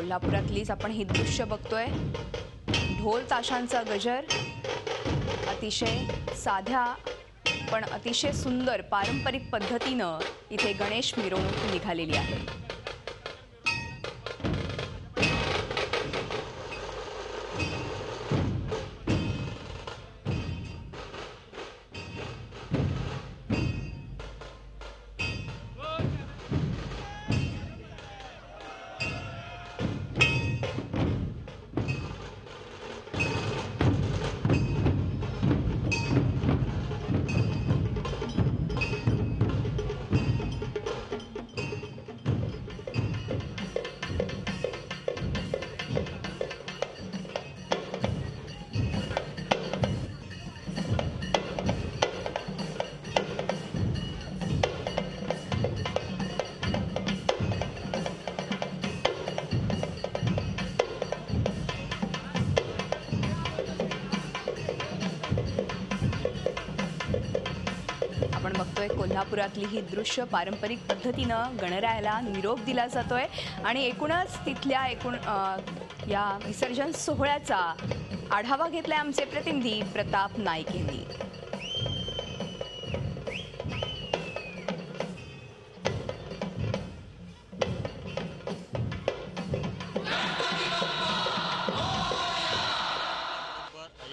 कोल्हापुरातलीच आपण ही दृश्य बघतोय। ढोल ताशांचा गजर, अतिशय साध्या पण अतिशय सुंदर पारंपरिक पद्धतीनं इथे गणेश मिरवणूक निघालेली आहे। आपण बघतोय कोल्हापुरातली ही दृश्य पारंपरिक पद्धतीनं गणरायाला निरोप दिला जातोय आणि एकूणच तिथल्या या विसर्जन सोहळ्याचा आढावा घेतलाय आमचे प्रतिनिधी प्रताप नाईक यांनी।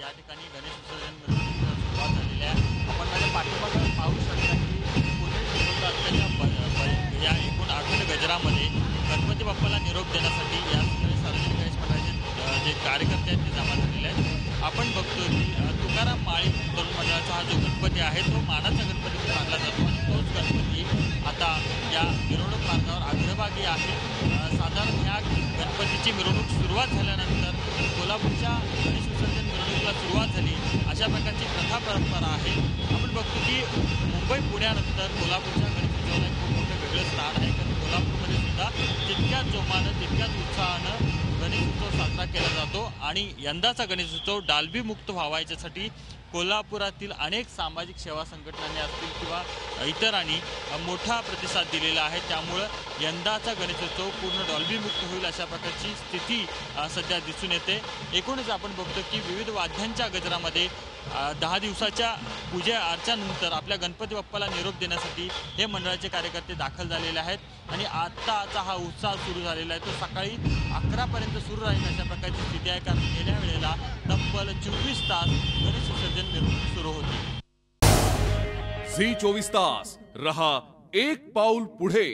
या ठिकाणी गणेश विसर्जन सुरुवात झालेली आहे। आपण माझ्या पाठीमागे पाहू शकता की या एकूण 8 गजरामध्ये गणपती बाप्पाला निरोप देण्यासाठी या सार्वजनिक गणेश मंडळाचे जे कार्यकर्ते आहेत ते जमा झालेले आहेत। आपण बघतोय की तुकाराम माळी तरुण मंडळाचा हा जो गणपती आहे तो मानाचा गणपती मानला जातो आणि तोच गणपती आता या मिरवणूक मार्गावर अग्रभागी आहे। साधारण या गणपतीची मिरवणूक सुरुवात झाल्यानंतर कोल्हापूरच्या गणेश विसर्जन मिरवणुकीला सुरुवात झाली अशा प्रकारची प्रथा परंपरा आहे। आपण बघतो की मुंबई पुण्यानंतर कोल्हापूरच्या गणेश उत्सवाला खूप मोठं वेगळं स्थान आहे, कारण कोल्हापूरमध्ये सुद्धा तितक्याच जोमानं तितक्याच उत्साहानं गणेश उत्सव साजरा केला जातो आणि यंदाचा गणेश उत्सव डाल्बी मुक्त व्हावा याच्यासाठी कोल्हापुरातील अनेक सामाजिक सेवा संघटनांनी असतील किंवा इतरांनी मोठा प्रतिसाद दिलेला आहे। त्यामुळं यंदाचा गणेशोत्सव पूर्ण डॉल्बी मुक्त होईल अशा प्रकारची स्थिती सध्या दिसून येते। एकूणच आपण बघतो की विविध वाद्यांच्या गजरामध्ये 10 दिवसाच्या पूजा अर्चानंतर आपल्या गणपती बाप्पाला निरोप देण्यासाठी हे मंडळाचे कार्यकर्ते दाखल झालेले आहेत आणि आत्ताचा हा उत्साह सुरू झालेला आहे तो सकाळी 11 पर्यंत सुरू राहील अशा प्रकारची स्थिती आहे, कारण गेल्या वेळेला तब्बल 24 तास गणेश विसर्जन मिरवणूक सुरू होती। झी 24 तास रहा एक पाऊल पुढे।